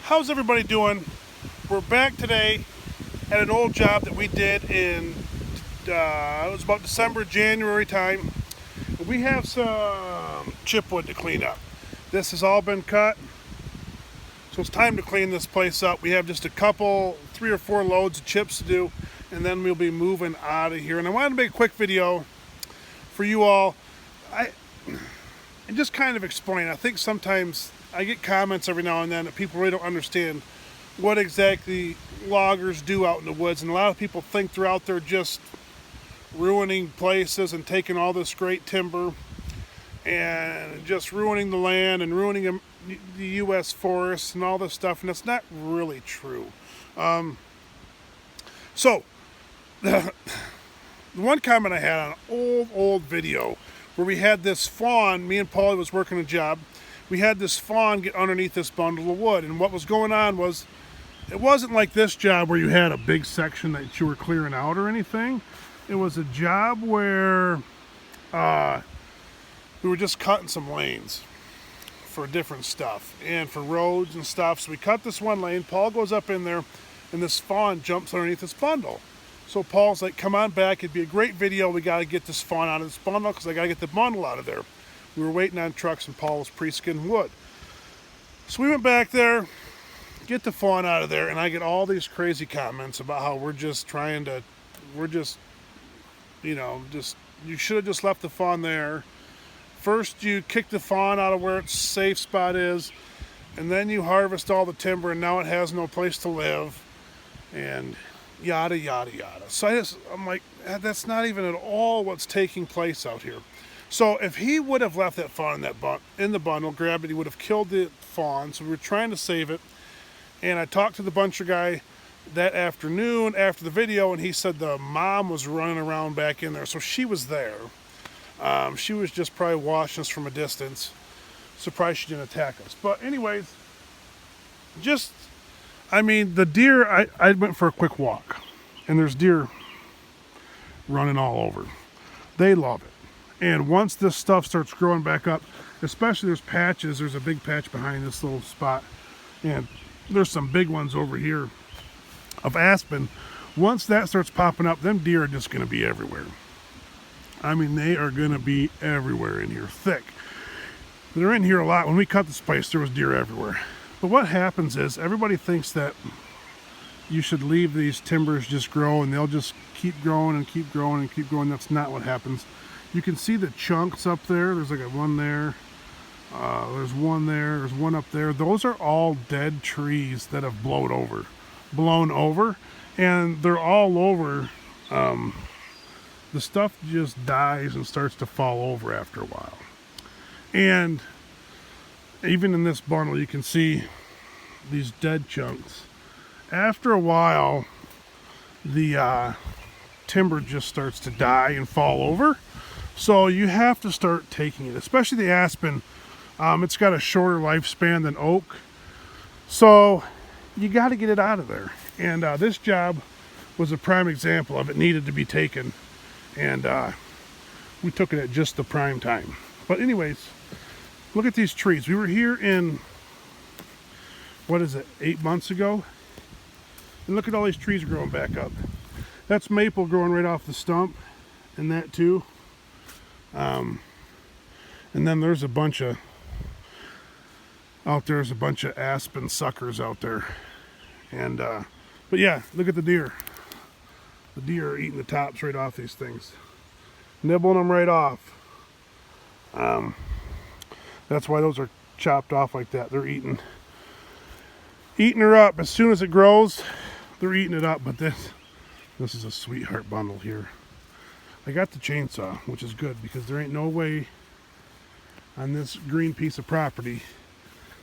How's everybody doing? We're back today at an old job that we did in it was about December, January time. We have some chipwood to clean up. This has all been cut, so it's time to clean this place up. We have just a couple, 3 or 4 loads of chips to do, and then we'll be moving out of here. And I wanted to make a quick video for you all. And just kind of explain. I think sometimes I get comments every now and then that people really don't understand what exactly loggers do out in the woods, and a lot of people think they're out there just ruining places and taking all this great timber and just ruining the land and ruining the U.S. forests and all this stuff, and that's not really true. So the one comment I had on an old video where we had this fawn, me and Paulie was working a job, we had this fawn get underneath this bundle of wood, and what was going on was, it wasn't like this job where you had a big section that you were clearing out or anything. It was a job where we were just cutting some lanes for different stuff and for roads and stuff. So we cut this one lane, Paul goes up in there, and this fawn jumps underneath this bundle. So Paul's like, come on back, it'd be a great video, we gotta get this fawn out of this bundle because I gotta get the bundle out of there. We were waiting on trucks and Paul was pre-skinning wood. So we went back there, get the fawn out of there, and I get all these crazy comments about how we're just, you should have just left the fawn there. First you kick the fawn out of where its safe spot is, and then you harvest all the timber and now it has no place to live, and yada yada yada. So I'm like, that's not even at all what's taking place out here. So if he would have left that fawn in the bundle, gravity would have killed the fawn. So we were trying to save it, and I talked to the buncher guy that afternoon after the video, and he said the mom was running around back in there, so she was there. She was just probably watching us from a distance. Surprised she didn't attack us. But anyways, the deer, I went for a quick walk, and there's deer running all over. They love it. And once this stuff starts growing back up, especially there's patches, there's a big patch behind this little spot, and there's some big ones over here of aspen. Once that starts popping up, them deer are just going to be everywhere. I mean, they are going to be everywhere in here, thick. They're in here a lot. When we cut this place, there was deer everywhere. But what happens is, everybody thinks that you should leave these timbers just grow and they'll just keep growing and keep growing and keep growing. That's not what happens. You can see the chunks up there. There's like one there. There's one there. There's one up there. Those are all dead trees that have blown over. And they're all over. The stuff just dies and starts to fall over after a while. And even in this bundle, you can see these dead chunks. After a while, the timber just starts to die and fall over. So you have to start taking it, especially the aspen. It's got a shorter lifespan than oak. So you got to get it out of there. And this job was a prime example of it needed to be taken. And we took it at just the prime time. But anyways, look at these trees. We were here in, 8 months ago? And look at all these trees growing back up. That's maple growing right off the stump, and that too. And then there's a bunch of, there's a bunch of aspen suckers out there. And, but yeah, look at the deer. The deer are eating the tops right off these things. Nibbling them right off. That's why those are chopped off like that. They're eating her up. As soon as it grows, they're eating it up. But this is a sweetheart bundle here. I got the chainsaw, which is good because there ain't no way on this green piece of property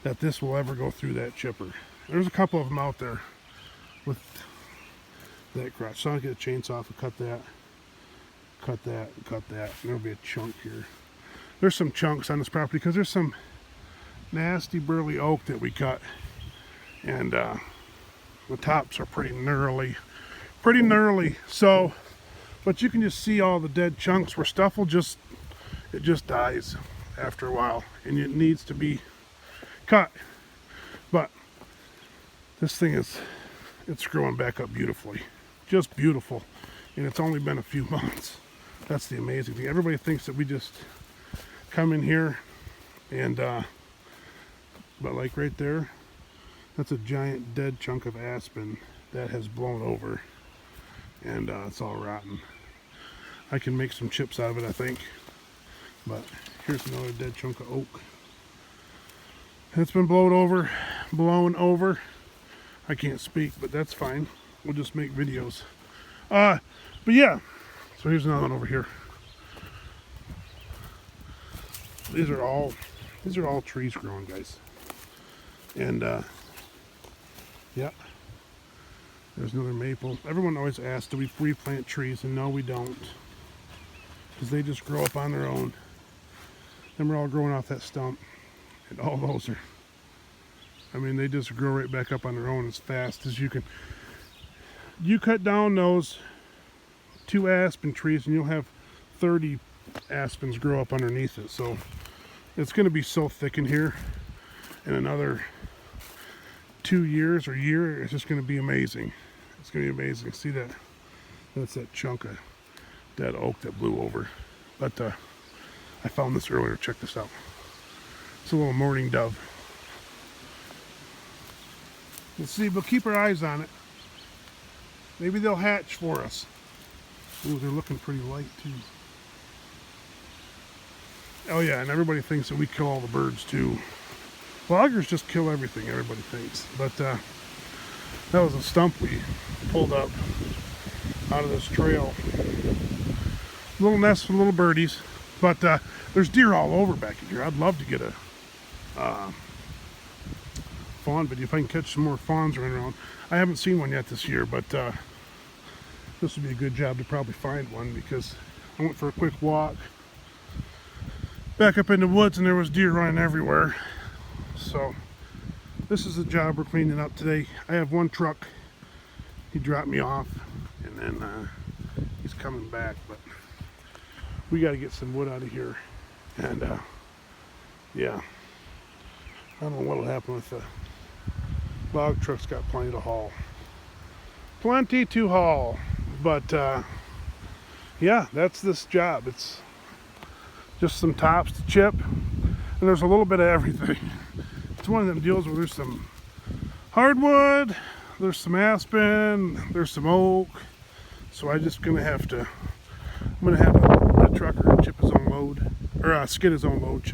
that this will ever go through that chipper. There's a couple of them out there with that crotch. So I'll get a chainsaw to cut that, and there'll be a chunk here. There's some chunks on this property because there's some nasty burly oak that we cut, and the tops are pretty gnarly. So, but you can just see all the dead chunks where stuff will just dies after a while, and it needs to be cut. But This thing it's growing back up beautifully. Just beautiful. And it's only been a few months. That's the amazing thing. Everybody thinks that we just come in here and, but like right there, that's a giant dead chunk of aspen that has blown over. And it's all rotten. I can make some chips out of it, I think. But here's another dead chunk of oak. It's been blown over. I can't speak, but that's fine. We'll just make videos. But yeah, so here's another one over here. These are all trees growing, guys. And yeah, there's another maple. Everyone always asks, do we replant trees? And no, we don't, because they just grow up on their own. And we're all growing off that stump, and all those are, I mean, they just grow right back up on their own as fast as you can. You cut down those 2 aspen trees and you'll have 30 aspens grow up underneath it. So it's going to be so thick in here in another 2 years or year. It's just going to be amazing. It's going to be amazing. See that? That's that chunk of dead oak that blew over. But I found this earlier. Check this out. It's a little mourning dove. Let's see, we'll keep our eyes on it. Maybe they'll hatch for us. Ooh, they're looking pretty light too. Oh yeah, and everybody thinks that we kill all the birds too. Loggers just kill everything, everybody thinks. But that was a stump we pulled up out of this trail. Little nest with little birdies. But there's deer all over back in here. I'd love to get a fawn video if I can catch some more fawns running around. I haven't seen one yet this year, but this would be a good job to probably find one, because I went for a quick walk back up in the woods and there was deer running everywhere. So this is the job we're cleaning up today. I have one truck. He dropped me off and then he's coming back, but we got to get some wood out of here. And yeah, I don't know what'll happen with the log truck's got plenty to haul. Plenty to haul. But yeah, that's this job. It's just some tops to chip, and there's a little bit of everything. It's one of them deals where there's some hardwood, there's some aspen, there's some oak. So I'm gonna have the trucker chip his own load, or skid his own load,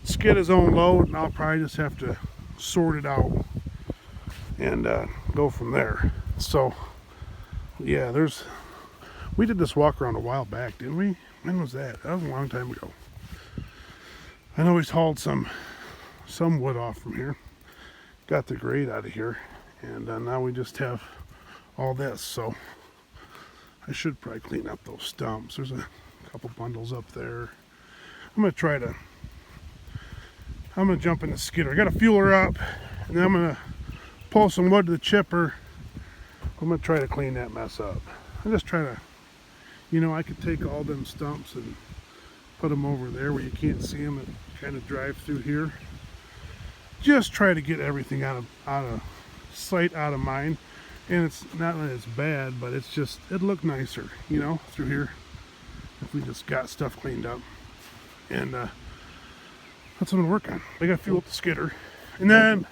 skid his own load, and I'll probably just have to sort it out and go from there. So yeah, we did this walk around a while back, didn't we? When was that? That was a long time ago. I know he's hauled some wood off from here, got the grate out of here, and now we just have all this. So I should probably clean up those stumps. There's a couple bundles up there. I'm gonna jump in the skidder. I got to fuel her up, and then I'm gonna pull some wood to the chipper. I'm gonna try to clean that mess up. I'm just trying to, you know, I could take all them stumps and put them over there where you can't see them and kind of drive through here. Just try to get everything out of sight, out of mind. And it's not that it's bad, but it's just, it'd look nicer, you know, through here if we just got stuff cleaned up. And that's what I'm gonna work on. I gotta fuel up the skidder. And then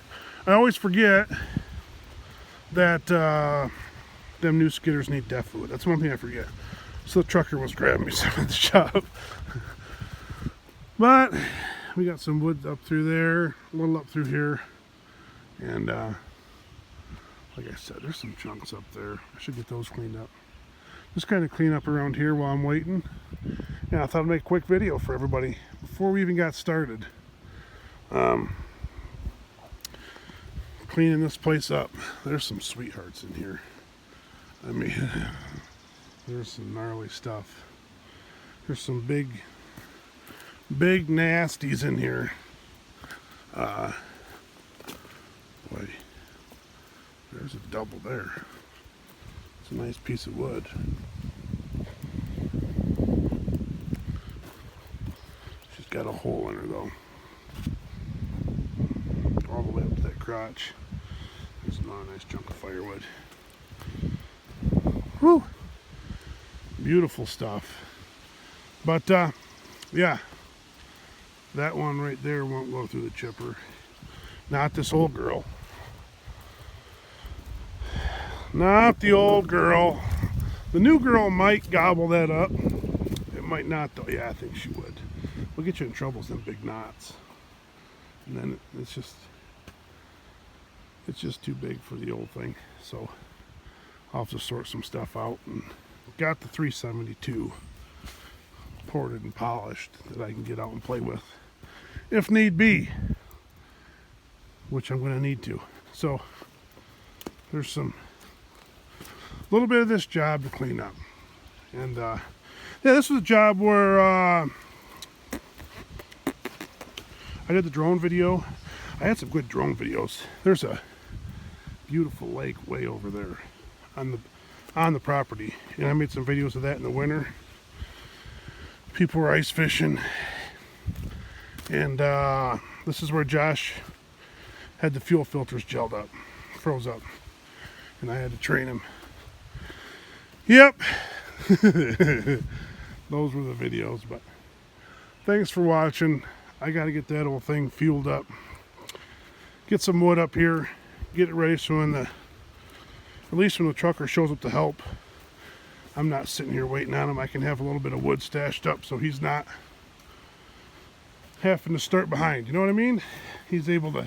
I always forget that them new skidders need DEF fluid. That's one thing I forget. So the trucker was grabbing me some at the shop. But we got some wood up through there, a little up through here, and like I said, there's some chunks up there. I should get those cleaned up. Just kind of clean up around here while I'm waiting. And I thought I'd make a quick video for everybody before we even got started. Cleaning this place up. There's some sweethearts in here. I mean, there's some gnarly stuff. There's some big nasties in here. Boy, there's a double there. It's a nice piece of wood. She's got a hole in her though. All the way up to that crotch. There's Oh, nice chunk of firewood. Whew. Beautiful stuff. But, yeah. That one right there won't go through the chipper. Not this old girl. Not the old girl. The new girl might gobble that up. It might not though. Yeah, I think she would. We'll get you in trouble with them big knots. And then it's just too big for the old thing. So I'll have to sort some stuff out. And got the 372 ported and polished that I can get out and play with if need be, which I'm going to need to. So there's a little bit of this job to clean up. And yeah, this was a job where I did the drone video. I had some good drone videos. There's a beautiful lake way over there on the property, and I made some videos of that in the winter. People were ice fishing, and this is where Josh had the fuel filters gelled up, froze up, and I had to train him. Yep. Those were the videos. But thanks for watching. I got to get that old thing fueled up, get some wood up here, get it ready so at least when the trucker shows up to help, I'm not sitting here waiting on him. I can have a little bit of wood stashed up so he's not having to start behind. You know what I mean? He's able to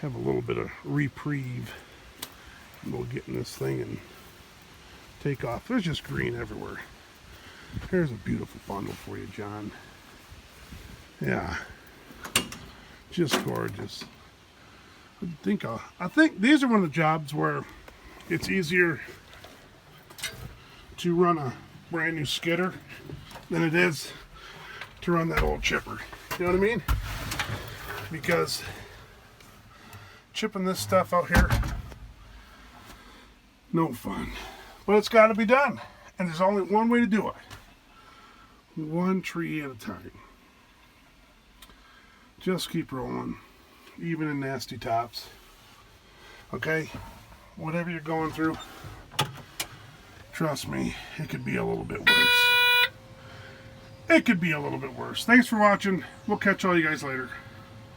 have a little bit of reprieve. And we'll get in this thing and take off. There's just green everywhere. Here's a beautiful bundle for you, John. Yeah. Just gorgeous. I think these are one of the jobs where it's easier to run a brand new skidder than it is to run that old chipper. You know what I mean? Because chipping this stuff out here, no fun. But it's got to be done. And there's only one way to do it. One tree at a time. Just keep rolling. Even in nasty tops. Okay? Whatever you're going through, trust me, it could be a little bit worse. It could be a little bit worse. Thanks for watching. We'll catch all you guys later.